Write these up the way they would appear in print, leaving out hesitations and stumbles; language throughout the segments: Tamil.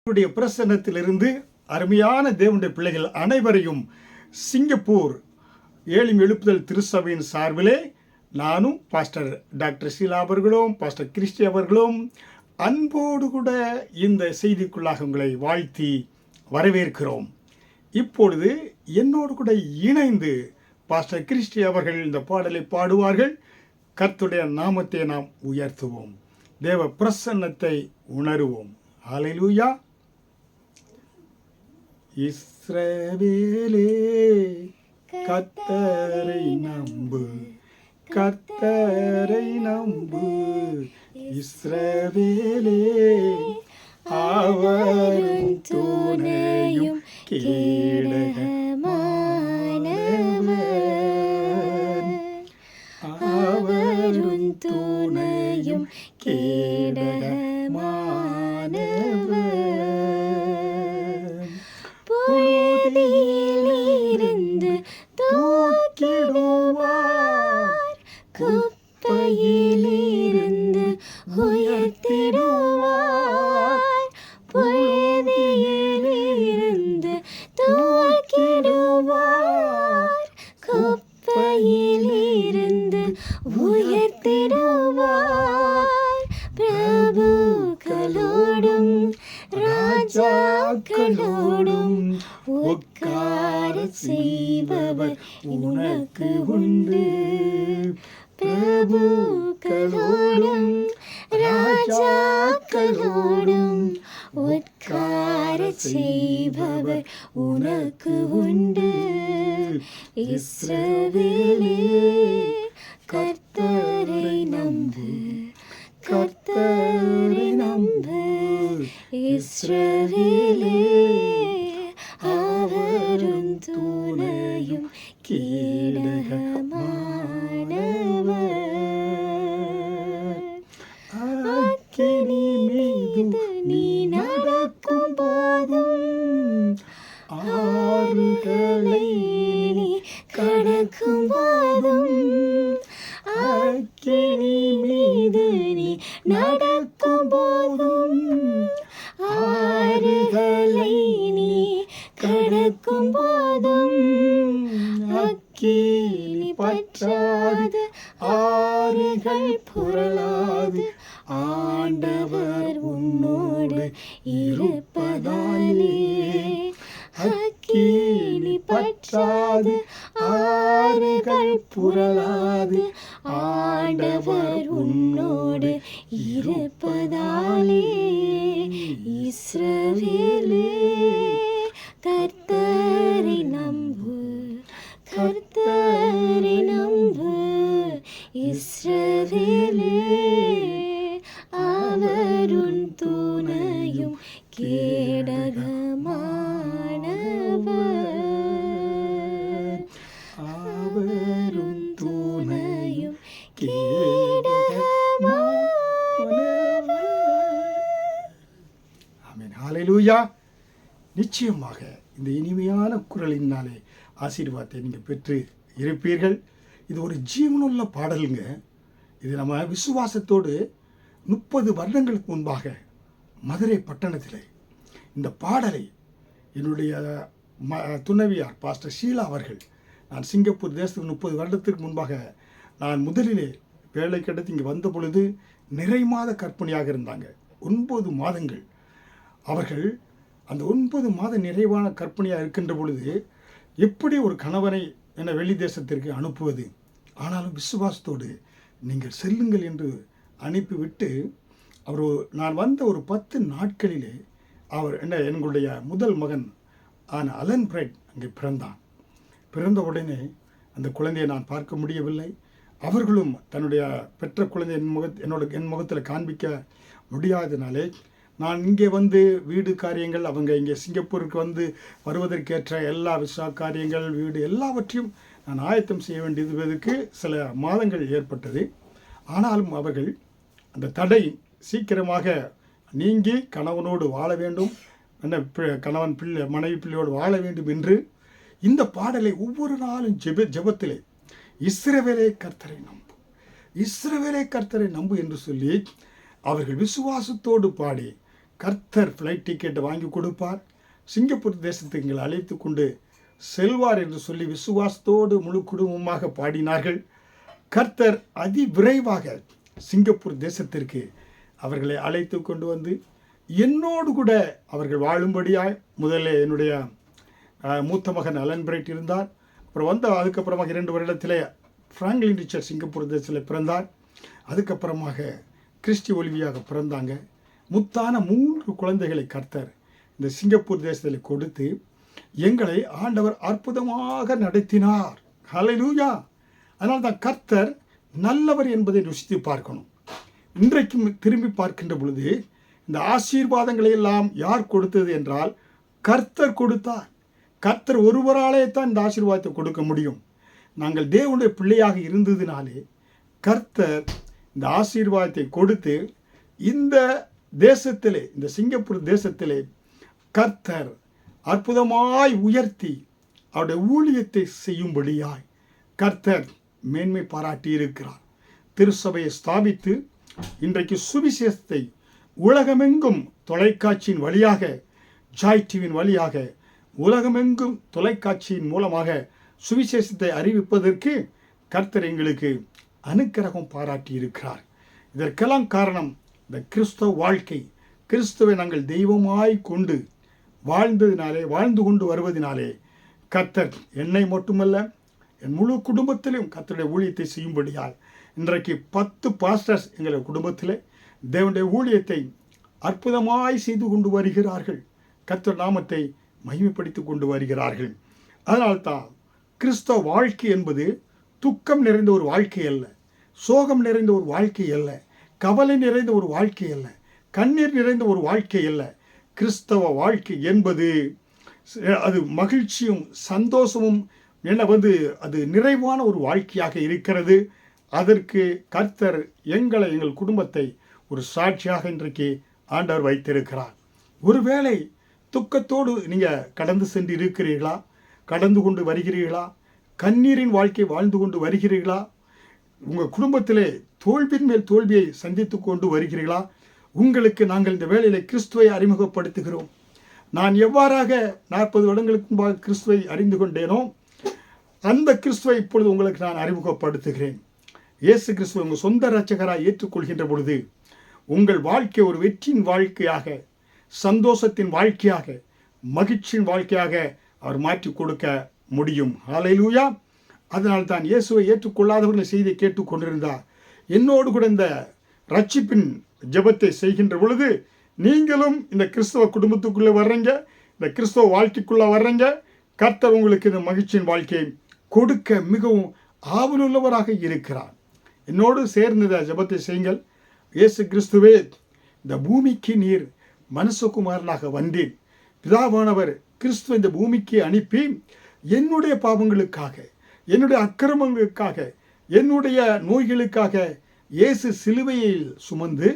பிரசன்னத்திலிருந்து அருமையான தேவனுடைய பிள்ளைகள் அனைவரையும் சிங்கப்பூர் ஏழும் எழுப்புதல் திருச்சபையின் சார்பிலே நானும் பாஸ்டர் டாக்டர் ஷீலா அவர்களும் பாஸ்டர் கிறிஸ்டி அவர்களும் அன்போடு கூட இந்த செய்திக்குள்ளாக உங்களை வாழ்த்தி வரவேற்கிறோம். இப்பொழுது என்னோடு கூட இணைந்து பாஸ்டர் கிறிஸ்டி அவர்கள் இந்த பாடலை பாடுவார்கள். கர்த்தருடைய நாமத்தை நாம் உயர்த்துவோம், தேவ பிரசன்னத்தை உணருவோம். ஹல்லேலூயா. இஸ்ரவேலே கர்த்தரை நம்பு, கர்த்தரை நம்பு. இஸ்ரவேலே அவரும் துணையும் கேடகமானவர், அவரும் துணையும் கேடகமானவர். புழுதியிலிருந்து தூக்கிடுவார், குப்பையிலிருந்து உயர்த்திடுவார். புழுதியிலிருந்து தூக்கிடுவார், குப்பையிலிருந்து உயர்த்திடுவார். பிரபுக்களோடும் ராஜாக்களோடும் உட்கார செய்பவர் உனக்கு உண்டு. பிரபுக்களோடும் ராஜாக்களோடும் உட்கார செய்பவர் உனக்கு உண்டு. இஸ்ரவேலே கர்த்தரை நம்பு, கர்த்தரை நம்பு. இஸ்ரவேலே அவரும் துணையும் கேடகமானவர். அக்கினி மீது நீ நடக்கும் போதும், ஆறுகளை நீ கடக்கும் போதும், அக்கினி மீது நீ நடக்கும் போதும், ஆறுகளை நீ கடக்கும் போதும், அக்கினி பற்றாது ஆறுகள் புரளாது. ஆண்டவர் உன்னோடு இருப்பதாலே அக்கினி பற்றாது ஆறுகள் புரளாது. ஆண்டவர் உன்னோடு இருப்பதாலே இஸ்ரவேலே கர்த்தரை நம்பு, கர்த்தரை நம்பு. இஸ்ரவேலே அவரும் துணையும் கேடகமானவர், அவரும் துணையும் கேடகமானவர். ஆமென். ஹல்லேலூயா. நிச்சயமாக இந்த இனிமையான குரலினாலே ஆசீர்வாதத்தை நீங்கள் பெற்று இருப்பீர்கள். இது ஒரு ஜீவனுள்ள பாடலுங்க. இது நம்ம விசுவாசத்தோடு 30 வருடங்களுக்கு முன்பாக மதுரை பட்டணத்தில் இந்த பாடலை என்னுடைய துணைவியார் பாஸ்டர் ஷீலா அவர்கள், நான் சிங்கப்பூர் தேசத்துக்கு 30 வருடத்திற்கு முன்பாக நான் முதலிலே வேலை கிடைத்து இங்கே வந்த பொழுது நிறை மாத கர்ப்பிணியாக இருந்தாங்க. 9 மாதங்கள். அவர்கள் அந்த 9 மாத நிறைவான கர்ப்பிணியாக இருக்கின்ற பொழுது எப்படி ஒரு கணவனை என வெளி தேசத்திற்கு அனுப்புவது? ஆனாலும் விசுவாசத்தோடு நீங்கள் செல்லுங்கள் என்று அனுப்பிவிட்டு நான் வந்த ஒரு 10 நாட்களிலே அவர் எங்களுடைய முதல் மகன் ஆன அலன் பிரைட் அங்கே பிறந்தான். பிறந்த உடனே அந்த குழந்தையை நான் பார்க்க முடியவில்லை. அவர்களும் தன்னுடைய பெற்ற குழந்தை என் முகத்தில் காண்பிக்க முடியாதனாலே நான் இங்கே வந்து வீடு காரியங்கள், அவங்க இங்கே சிங்கப்பூருக்கு வந்து வருவதற்கேற்ற எல்லா விசா காரியங்கள், வீடு எல்லாவற்றையும் நான் ஆயத்தம் செய்ய வேண்டியதுக்கு சில மாதங்கள் ஏற்பட்டது. ஆனாலும் அவர்கள் அந்த தடை சீக்கிரமாக நீங்கி கணவனோடு வாழ வேண்டும், கணவன் பிள்ளை மனைவி பிள்ளையோடு வாழ வேண்டும் என்று இந்த பாடலை ஒவ்வொரு நாளும் ஜெபத்திலே இஸ்ரவேலே கர்த்தரை நம்பு, இஸ்ரவேலே கர்த்தரை நம்பு என்று சொல்லி அவர்கள் விசுவாசத்தோடு பாடி கர்த்தர் ஃப்ளைட் டிக்கெட்டை வாங்கி கொடுப்பார். சிங்கப்பூர் தேசத்துக்கு எங்களை அழைத்து கொண்டு செல்வார் என்று சொல்லி விசுவாசத்தோடு முழு குடும்பமாக பாடினார்கள். கர்த்தர் அதிவிரைவாக சிங்கப்பூர் தேசத்திற்கு அவர்களை அழைத்து கொண்டு வந்து என்னோடு கூட அவர்கள் வாழும்படியாய் முதல்ல என்னுடைய மூத்த மகன் அலன் பிரைட் இருந்தார். அப்புறம் அதுக்கப்புறமாக 2 வருடத்திலே ஃப்ராங்க்லின் ரிச்சர்ட் சிங்கப்பூர் தேசத்தில் பிறந்தார். அதுக்கப்புறமாக கிறிஸ்டி ஒலிவியாக பிறந்தாங்க. முத்தான 3 குழந்தைகளை கர்த்தர் இந்த சிங்கப்பூர் தேசத்தில் கொடுத்து எங்களை ஆண்டவர் அற்புதமாக நடத்தினார். ஹல்லேலூயா! அதனால் தான் கர்த்தர் நல்லவர் என்பதை ருசித்து பார்க்கணும். இன்றைக்கும் திரும்பி பார்க்கின்ற பொழுது இந்த ஆசீர்வாதங்களை எல்லாம் யார் கொடுத்தது என்றால் கர்த்தர் கொடுத்தார். கர்த்தர் ஒருவராலே தான் இந்த ஆசீர்வாதத்தை கொடுக்க முடியும். நாங்கள் தேவனுடைய பிள்ளையாக இருந்ததினாலே கர்த்தர் இந்த ஆசீர்வாதத்தை கொடுத்து இந்த தேசத்திலே, இந்த சிங்கப்பூர் தேசத்திலே கர்த்தர் அற்புதமாய் உயர்த்தி அவருடைய ஊழியத்தை செய்யும்படியாய் கர்த்தர் மேன்மை பாராட்டி இருக்கிறார். திருச்சபையை ஸ்தாபித்து இன்றைக்கு சுவிசேஷத்தை உலகமெங்கும் தொலைக்காட்சியின் வழியாக, ஜாய் டிவியின் வழியாக உலகமெங்கும் தொலைக்காட்சியின் மூலமாக சுவிசேஷத்தை அறிவிப்பதற்கு கர்த்தர் எங்களுக்கு அனுக்கிரகம் பாராட்டி இருக்கிறார். இதற்கெல்லாம் காரணம் இந்த கிறிஸ்தவ வாழ்க்கை. கிறிஸ்துவை நாங்கள் தெய்வமாய் கொண்டு வாழ்ந்து கொண்டு வருவதினாலே கர்த்தர் என்னை மட்டுமல்ல என் முழு குடும்பத்திலும் கர்த்தருடைய ஊழியத்தை செய்யும்படியால் இன்றைக்கு 10 பாஸ்டர்ஸ் எங்கள் குடும்பத்தில் தேவனுடைய ஊழியத்தை அற்புதமாய் செய்து கொண்டு வருகிறார்கள். கர்த்தர் நாமத்தை மகிமைப்படுத்தி கொண்டு வருகிறார்கள். அதனால்தான் கிறிஸ்தவ வாழ்க்கை என்பது துக்கம் நிறைந்த ஒரு வாழ்க்கை அல்ல, சோகம் நிறைந்த ஒரு வாழ்க்கை அல்ல, கவலை நிறைந்த ஒரு வாழ்க்கை அல்ல, கண்ணீர் நிறைந்த ஒரு வாழ்க்கை அல்ல. கிறிஸ்தவ வாழ்க்கை என்பது அது மகிழ்ச்சியும் சந்தோஷமும் அது நிறைவான ஒரு வாழ்க்கையாக இருக்கிறது. அதற்கு கர்த்தர் எங்கள் குடும்பத்தை ஒரு சாட்சியாக இன்றைக்கு ஆண்டவர் வைத்திருக்கிறார். ஒருவேளை துக்கத்தோடு நீங்கள் கடந்து சென்று இருக்கிறீர்களா? கடந்து கொண்டு வருகிறீர்களா? கண்ணீரின் வாழ்க்கை வாழ்ந்து கொண்டு வருகிறீர்களா? உங்கள் குடும்பத்திலே தோல்வியின் மேல் தோல்வியை சந்தித்து கொண்டு வருகிறீர்களா? உங்களுக்கு நாங்கள் இந்த வேளையிலே கிறிஸ்துவை அறிமுகப்படுத்துகிறோம். நான் எவ்வாறாக 40 வருடங்களுக்கு முன்பாக கிறிஸ்துவை அறிந்து கொண்டேனோ அந்த கிறிஸ்துவை இப்பொழுது உங்களுக்கு நான் அறிமுகப்படுத்துகிறேன். இயேசு கிறிஸ்துவை உங்கள் சொந்த இரட்சகராக ஏற்றுக்கொள்கின்ற பொழுது உங்கள் வாழ்க்கை ஒரு வெற்றியின் வாழ்க்கையாக, சந்தோஷத்தின் வாழ்க்கையாக, மகிழ்ச்சியின் வாழ்க்கையாக அவர் மாற்றி கொடுக்க முடியும். ஹல்லேலூயா! அதனால் தான் இயேசுவை ஏற்றுக்கொள்ளாதவர்களை செய்தி கேட்டுக்கொண்டிருந்தார். என்னோடு கூட இந்த ரட்சிப்பின் ஜெபத்தை செய்கின்ற பொழுது நீங்களும் இந்த கிறிஸ்தவ குடும்பத்துக்குள்ளே வர்றீங்க, இந்த கிறிஸ்தவ வாழ்க்கைக்குள்ளே வர்றீங்க. கர்த்தர் உங்களுக்கு இந்த மகிழ்ச்சியின் வாழ்க்கையை கொடுக்க மிகவும் ஆவலுள்ளவராக இருக்கிறார். என்னோடு சேர்ந்து இந்த ஜெபத்தை செய்யுங்கள். இயேசு கிறிஸ்துவே, இந்த பூமிக்கு நீர் மனுஷகுமாரனாக வந்தேன். பிதாவானவர் கிறிஸ்துவ இந்த பூமிக்கு அனுப்பி என்னுடைய பாவங்களுக்காக, என்னுடைய அக்கிரமங்களுக்காக, என்னுடைய நோய்களுக்காக இயேசு சிலுவையில் சுமந்து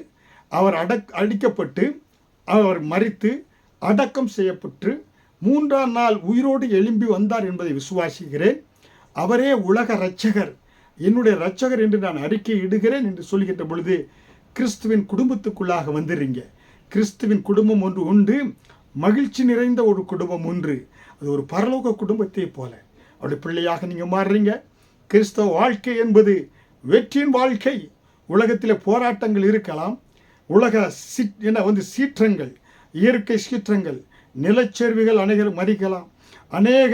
அவர் அடிக்கப்பட்டு அவர் மரித்து அடக்கம் செய்யப்பட்டு 3ஆம் நாள் உயிரோடு எழும்பி வந்தார் என்பதை விசுவாசிக்கிறேன். அவரே உலக இரட்சகர், என்னுடைய இரட்சகர் என்று நான் அறிக்கை இடுகிறேன் என்று சொல்கின்ற பொழுது கிறிஸ்துவின் குடும்பத்துக்குள்ளாக வந்துடுறீங்க. கிறிஸ்துவின் குடும்பம் ஒன்று உண்டு, மகிழ்ச்சி நிறைந்த ஒரு குடும்பம் ஒன்று. அது ஒரு பரலோக குடும்பத்தை போல அவருடைய பிள்ளையாக நீங்கள் மாறுறீங்க. கிறிஸ்தவ வாழ்க்கை என்பது வெற்றியின் வாழ்க்கை. உலகத்தில் போராட்டங்கள் இருக்கலாம், உலக சீற்றங்கள், இயற்கை சீற்றங்கள், நிலச்சரிவுகள் அநேகர் மறிக்கலாம், அநேக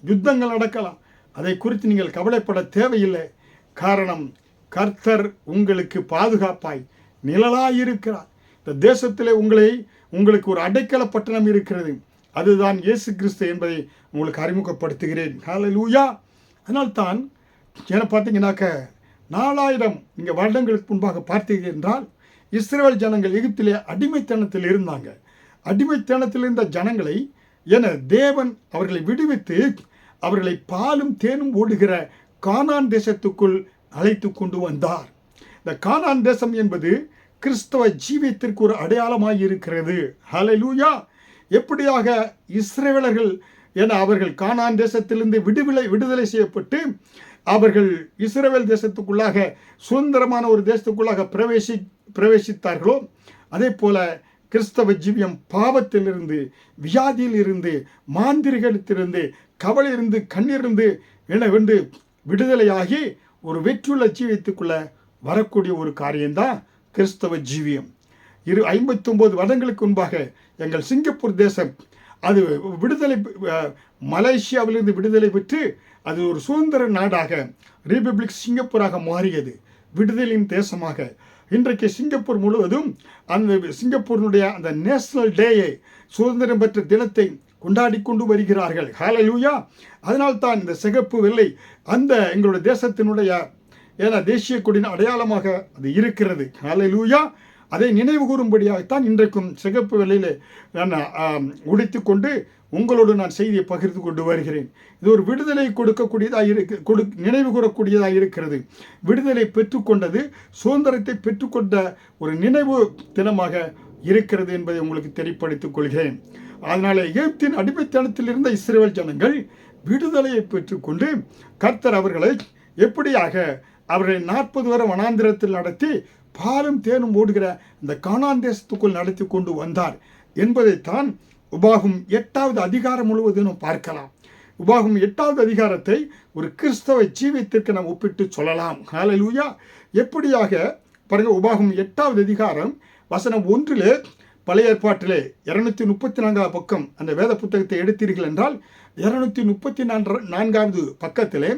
யுத்தங்கள் நடக்கலாம். அதை குறித்து நீங்கள் கவலைப்பட தேவையில்லை. காரணம், கர்த்தர் உங்களுக்கு பாதுகாப்பாய் நிழலாயிருக்கிறார். இந்த தேசத்திலே உங்களுக்கு ஒரு அடைக்கல பட்டணம் இருக்கிறது. அதுதான் இயேசு கிறிஸ்து என்பதை உங்களுக்கு அறிமுகப்படுத்துகிறேன். ஹல்லேலூயா! அதனால்தான் பார்த்தீங்கன்னாக்க 4000 வருடங்களுக்கு முன்பாக பார்த்தீர்கள் என்றால் இஸ்ரவேல் ஜனங்கள் எகிப்திலே அடிமைத்தனத்தில் இருந்தாங்க. அடிமைத்தனத்தில் இருந்த ஜனங்களை தேவன் அவர்களை விடுவித்து அவர்களை பாலும் தேனும் ஓடுகிற கானான் தேசத்துக்குள் அழைத்து கொண்டு வந்தார். இந்த கானான் தேசம் என்பது கிறிஸ்தவ ஜீவியத்திற்கு ஒரு அடையாளமாய் இருக்கிறது. ஹல்லேலூயா! எப்படியாக இஸ்ரவேலர்கள் அவர்கள் கானான் தேசத்திலிருந்து விடுதலை செய்யப்பட்டு அவர்கள் இஸ்ரவேல் தேசத்துக்குள்ளாக சுதந்திரமான ஒரு தேசத்துக்குள்ளாக பிரவேசித்தார்களோ அதே போல கிறிஸ்தவ ஜீவியம் பாவத்திலிருந்து, வியாதியிலிருந்து, மாந்திரிகத்திலிருந்து, கவலையிலிருந்து, கண்ணிலிருந்து என்னவென்று விடுதலையாகி ஒரு வெற்றுள்ள ஜீவியத்துக்குள்ள வரக்கூடிய ஒரு காரியம்தான் கிறிஸ்தவ ஜீவியம். 59 வருடங்களுக்கு முன்பாக எங்கள் சிங்கப்பூர் தேசம் அது விடுதலை, மலேசியாவிலிருந்து விடுதலை பெற்று அது ஒரு சுதந்திர நாடாக, ரிபப்ளிக் சிங்கப்பூராக மாறியது, விடுதலையின் தேசமாக. இன்றைக்கு சிங்கப்பூர் முழுவதும் அந்த சிங்கப்பூரினுடைய அந்த நேஷனல் டேயை, சுதந்திரம் பெற்ற தினத்தை கொண்டாடி கொண்டு வருகிறார்கள். ஹல்லேலூயா. அதனால்தான் இந்த சிகப்பு வெள்ளை அந்த எங்களுடைய தேசத்தினுடைய தேசிய கொடியின் அடையாளமாக அது இருக்கிறது. ஹல்லேலூயா. அதை நினைவு கூறும்படியாகத்தான் இன்றைக்கும் சிகப்பு வெள்ளையிலே நான் உடைத்து கொண்டு உங்களோடு நான் செய்தியை பகிர்ந்து கொண்டு வருகிறேன். இது ஒரு விடுதலை கொடுக்கக்கூடியதாக நினைவு கூறக்கூடியதாக இருக்கிறது. விடுதலை பெற்றுக்கொண்டது, சுதந்திரத்தை பெற்றுக்கொண்ட ஒரு நினைவு தினமாக இருக்கிறது என்பதை உங்களுக்கு தெரியப்படுத்திக் கொள்கிறேன். அதனால எகிப்தின் அடிமைத்தனத்தில் இருந்த இஸ்ரவேல் ஜனங்கள் விடுதலையை பெற்றுக்கொண்டு கர்த்தர் அவர்களை எப்படியாக அவர்களை 40 வருடம் வனாந்திரத்தில் நடத்தி பாலும் தேனும் ஓடுகிற இந்த கானான் தேசத்துக்குள் நடத்தி கொண்டு வந்தார் என்பதைத்தான் உபாகம் 8வது அதிகாரம் முழுவதும் பார்க்கலாம். உபாகம் 8வது அதிகாரத்தை ஒரு கிறிஸ்தவ ஜீவியத்திற்கு நாம் ஒப்பிட்டு சொல்லலாம். ஹல்லேலூயா. எப்படியாக பாருங்க, உபாகம் 8வது அதிகாரம் வசனம் 1 பழைய ஏற்பாட்டிலே 234 பக்கம் அந்த வேத புத்தகத்தை எடுத்தீர்கள் என்றால் 234வது பக்கத்திலே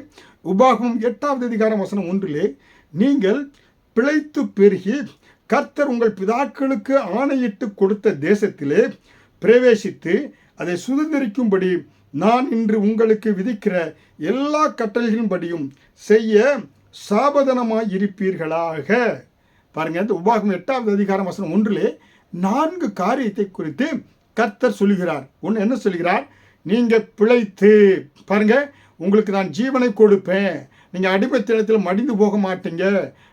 உபாகம் 8வது அதிகாரம் வசனம் 1 நீங்கள் பிழைத்து பெருகி கர்த்தர் உங்கள் பிதாக்களுக்கு ஆணையிட்டு கொடுத்த தேசத்திலே பிரவேசித்து அதை சுதந்திரிக்கும்படி நான் இன்று உங்களுக்கு விதிக்கிற எல்லா கட்டளைகளின்படியும் செய்ய சாபதனமாய் இருப்பீர்களாக. பாருங்க, இந்த உபாகம் 8வது அதிகாரம் வசனம் 1 4 காரியத்தை குறித்து கர்த்தர் சொல்கிறார். ஒன்று என்ன சொல்கிறார்? நீங்க பிழைத்து பாருங்க, உங்களுக்கு நான் ஜீவனை கொடுப்பேன், நீங்க அடிமைத்தனத்தில் மடிந்து போக மாட்டீங்க,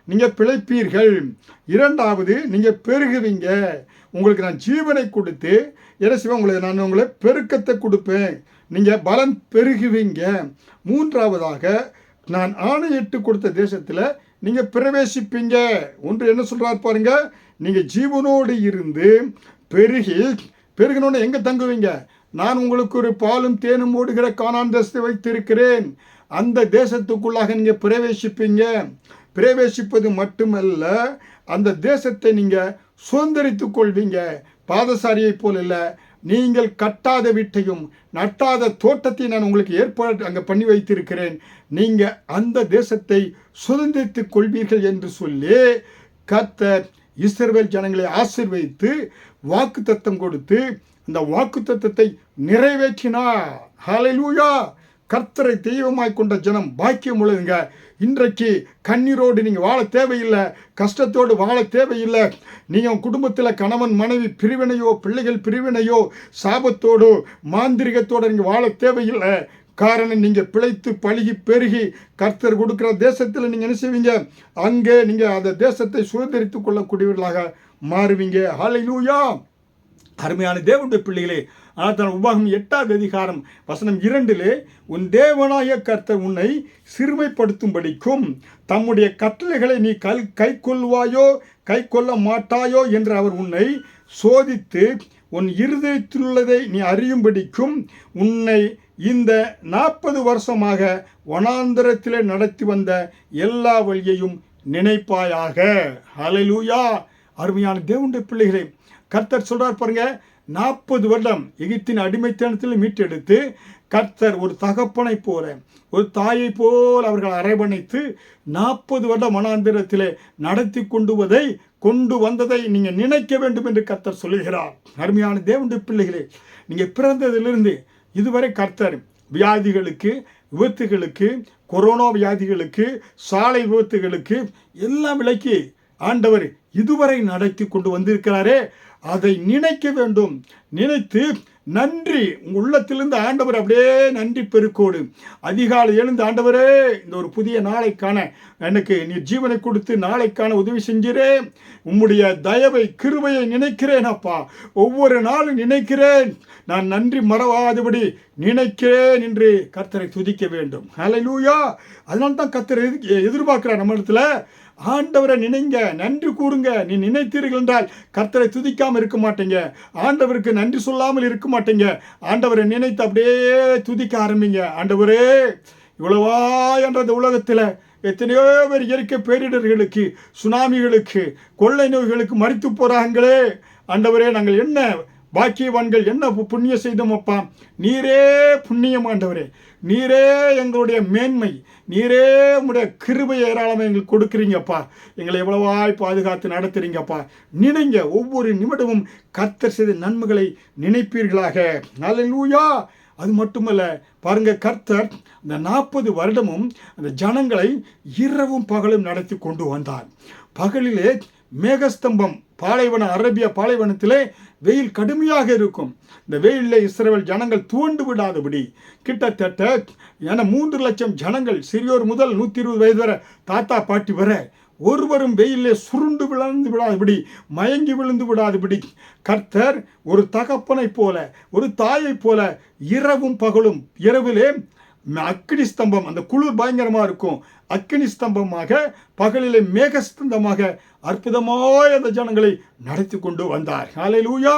நீங்க பிழைப்பீர்கள். 2வது, நீங்க பெருகுவீங்க, உங்களுக்கு நான் ஜீவனை கொடுத்து என்ன செய்வேன், நான் உங்களை பெருக்கத்தை கொடுப்பேன், நீங்க பலன் பெருகுவீங்க. 3வதாக, நான் ஆணையிட்டு கொடுத்த தேசத்தில் நீங்க பிரவேசிப்பீங்க. ஒன்று என்ன சொல்றார் பாருங்க, நீங்க ஜீவனோடு இருந்து பெருகினோன்னு எங்க தங்குவீங்க? நான் உங்களுக்கு ஒரு பாலும் தேனும் ஓடுகிற கானான் தேசத்தை வைத்திருக்கிறேன், அந்த தேசத்துக்குள்ளாக நீங்க பிரவேசிப்பீங்க. பிரவேசிப்பது மட்டுமல்ல, அந்த தேசத்தை நீங்க சுதந்திரித்துக் கொள்வீங்க. பாதசாரியை போல் இல்லை, நீங்கள் கட்டாத வீட்டையும் நட்டாத தோட்டத்தை நான் உங்களுக்கு ஏற்பாடு அங்கே பண்ணி வைத்திருக்கிறேன், நீங்க அந்த தேசத்தை சுதந்திரித்துக் கொள்வீர்கள் என்று சொல்லி கர்த்தர் இஸ்ரவேல் ஜனங்களை ஆசீர்வதித்து வாக்குத்தத்தம் கொடுத்து அந்த வாக்குத்தத்தத்தை நிறைவேற்றினார். ஹல்லேலூயா. கர்த்தரை தெய்வமாய் கொண்ட ஜனம் பாக்கியம் உள்ளதுங்க. இன்றைக்கு கண்ணீரோடு நீங்கள் வாழ தேவையில்லை, கஷ்டத்தோடு வாழ தேவையில்லை. நீங்கள் குடும்பத்தில் கணவன் மனைவி பிரிவினையோ, பிள்ளைகள் பிரிவினையோ, சாபத்தோடு மாந்திரிகத்தோடு நீங்கள் வாழ தேவையில்லை. காரணம், நீங்கள் பிழைத்து பழகி பெருகி கர்த்தர் கொடுக்குற தேசத்தில் நீங்கள் என்ன செய்வீங்க? அங்கே நீங்கள் அந்த தேசத்தை சுதந்திரித்துக் கொள்ளக்கூடியவர்களாக மாறுவீங்க. ஹல்லேலூயா. அருமையான தேவனுடைய பிள்ளைகளே, ஆனால் உபாகம் 8வது அதிகாரம் வசனம் 2 உன் தேவனாய கர்த்தர் உன்னை சிறுமைப்படுத்தும்படிக்கும் தம்முடைய கட்டளைகளை நீ கை கொள்வாயோ கை கொள்ள மாட்டாயோ என்று அவர் உன்னை சோதித்து உன் இருதயத்திலுள்ளதை நீ அறியும்படிக்கும் உன்னை இந்த 40 வருஷமாக வனாந்தரத்திலே நடத்தி வந்த எல்லா வழியையும் நினைப்பாயாக. ஹல்லேலூயா. அருமையான தேவனுடைய பிள்ளைகளே, கர்த்தர் சொல்றார் பாருங்க, 40 வருடம் எகிப்தின் அடிமைத்தனத்தில் மீட்டெடுத்து கர்த்தர் ஒரு தகப்பனை போல, ஒரு தாயை போல் அவர்கள் அரவணைத்து 40 வருடம் வனாந்திரத்திலே நடத்தி கொண்டு வந்ததை நீங்க நினைக்க வேண்டும் என்று கர்த்தர் சொல்லுகிறார். அருமையான தேவனுடைய பிள்ளைகளே, நீங்க பிறந்ததிலிருந்து இதுவரை கர்த்தர் வியாதிகளுக்கு, விபத்துகளுக்கு, கொரோனா வியாதிகளுக்கு, சாலை விபத்துகளுக்கு எல்லாம் விலக்கி ஆண்டவர் இதுவரை நடத்தி கொண்டு வந்திருக்கிறாரே, அதை நினைக்க வேண்டும். நினைத்து நன்றி உங்கள் உள்ளத்திலிருந்து ஆண்டவர் அப்படியே நன்றி பெருக்கோடு அதிகாலை எழுந்து, ஆண்டவரே இந்த ஒரு புதிய நாளைக்கான எனக்கு நீ ஜீவனை கொடுத்து நாளைக்கான உதவி செஞ்சிரே, உம்முடைய தயவை கிருபையை நினைக்கிறேன் அப்பா, ஒவ்வொரு நாளும் நினைக்கிறேன், நான் நன்றி மறவாதபடி நினைக்கிறேன் என்று கர்த்தரை துதிக்க வேண்டும். ஹல்லேலூயா. அதனால தான் கர்த்தர் எதிர்பார்க்கிறார் நம்ம இடத்துல, ஆண்டவரை நினைங்க, நன்றி கூறுங்க. நீ நினைத்தீர்கள் என்றால் கர்த்தரை துதிக்காமல் இருக்க மாட்டீங்க. ஆண்டவருக்கு நன்றி சொல்லாமல் இருக்க மாட்டீங்க. ஆண்டவரை நினைத்து அப்படியே துதிக்க ஆரம்பிங்க. ஆண்டவரே, இவ்வளவா என்ற இந்த உலகத்தில் எத்தனையோ பேர் இயற்கை பேரிடர்களுக்கு, சுனாமிகளுக்கு, கொள்ளை நோய்களுக்கு மரித்து போறாங்களே. ஆண்டவரே, நாங்கள் என்ன பாக்கியவான்கள், என்ன புண்ணியம் செய்தோம் அப்பா. நீரே புண்ணியம் ஆண்டவரே, நீரே எங்களுடைய மேன்மை, நீரே உங்களுடைய கிருபை ஏராளமாக எங்களுக்கு கொடுக்குறீங்கப்பா. எங்களை எவ்வளவாய் பாதுகாத்து நடத்துறீங்கப்பா. நினைங்க, ஒவ்வொரு நிமிடமும் கர்த்தர் செய்த நன்மைகளை நினைப்பீர்களாக. அல்லேலூயா. அது மட்டுமல்ல, பாருங்க, கர்த்தர் இந்த 40 வருடமும் அந்த ஜனங்களை இரவும் பகலும் நடத்தி கொண்டு வந்தார். பகலிலே மேகஸ்தம்பம், பாலைவன அரேபியா பாலைவனத்திலே வெயில் கடுமையாக இருக்கும். இந்த வெயிலில் இஸ்ரவேல் ஜனங்கள் துவண்டு விடாதபடி கிட்டத்தட்ட 3 லட்சம் ஜனங்கள், சிறியோர் முதல் 120 வயது வரை, தாத்தா பாட்டி வர, ஒருவரும் வெயிலே சுருண்டு விழுந்து விடாதபடி, மயங்கி விழுந்து விடாதபடி கர்த்தர் ஒரு தகப்பனை போல, ஒரு தாயை போல இரவும் பகலும், இரவிலே அக்கினி ஸ்தம்பம், அந்த குளிர் பயங்கரமாக இருக்கும், அக்கினி ஸ்தம்பமாக, பகலிலே மேகஸ்தம்பமாக அற்புதமாய் அந்த ஜனங்களை நடத்தி கொண்டு வந்தார். ஹல்லேலூயா.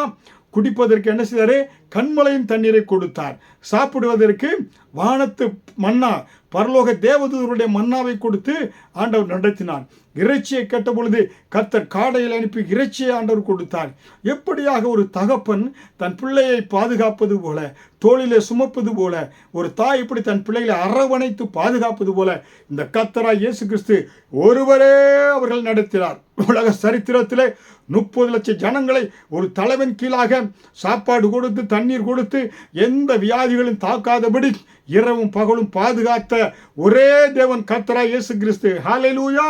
குடிப்பதற்கு என்ன செய்தாரு? கண்மலையின் தண்ணீரை கொடுத்தார். சாப்பிடுவதற்கு வானத்து மன்னா, பரலோக தேவதூதருடைய மன்னாவை கொடுத்து ஆண்டவர் நடத்தினார். இறைச்சியை கேட்ட பொழுது கர்த்தர் காடையில் அனுப்பி இறைச்சியை ஆண்டவர் கொடுத்தார். எப்படியாக ஒரு தகப்பன் தன் பிள்ளையை பாதுகாப்பது போல, தோளிலே சுமப்பது போல, ஒரு தாய் இப்படி தன் பிள்ளைகளை அரவணைத்து பாதுகாப்பது போல இந்த கர்த்தராய் இயேசு கிறிஸ்து ஒருவரே அவர்கள் நடத்தினார். உலக சரித்திரத்திலே 30 லட்சம் ஜனங்களை ஒரு தலைவன் கீழாக சாப்பாடு கொடுத்து, தண்ணீர் கொடுத்து, எந்த வியாதிகளும் தாக்காதபடி இரவும் பகலும் பாதுகாத்த ஒரே தேவன் கர்த்தராய் இயேசு கிறிஸ்து. ஹல்லேலூயா.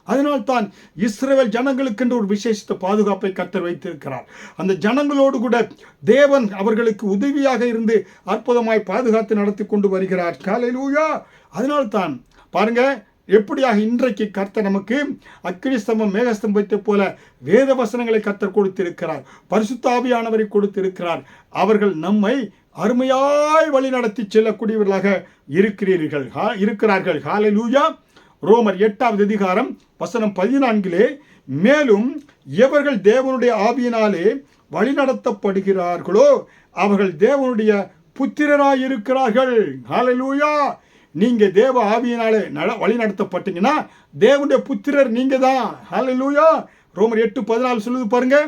அதனால்தான் இஸ்ரவேல் ஜனங்களுக்கென்று ஒரு விசேஷித்த பாதுகாப்பை கர்த்தர் வைத்திருக்கிறார். அந்த ஜனங்களோடு கூட தேவன் அவர்களுக்கு உதவியாக இருந்து அற்புதமாய் பாதுகாத்து நடத்தி கொண்டு வருகிறார். ஹல்லேலூயா. அதனால்தான் பாருங்க, எப்படியாக இன்றைக்கு கர்த்தர் நமக்கு அக்கினி ஸ்தம்பம், மேகஸ்தம்பத்தை போல வேத வசனங்களை கர்த்தர் கொடுத்திருக்கிறார். பரிசுத்த ஆவியானவரை கொடுத்திருக்கிறார். அவர்கள் நம்மை அருமையாய் வழி நடத்தி செல்லக்கூடியவர்களாக இருக்கிறார்கள். ஹல்லேலூயா. ரோமர் 8வது அதிகாரம் வசனம் 14, மேலும் எவர்கள் தேவனுடைய ஆவியினாலே வழிநடத்தப்படுகிறார்களோ அவர்கள் தேவனுடைய புத்திரராய் இருக்கிறார்கள். ஹல்லேலூயா. நீங்க தேவ ஆவியினாலே வழி நடத்தப்பட்டீங்கன்னா தேவனுடைய புத்திரர் நீங்க தான். ஹல்லேலூயா. ரோமர் 8:14 சொல்லுது பாருங்க.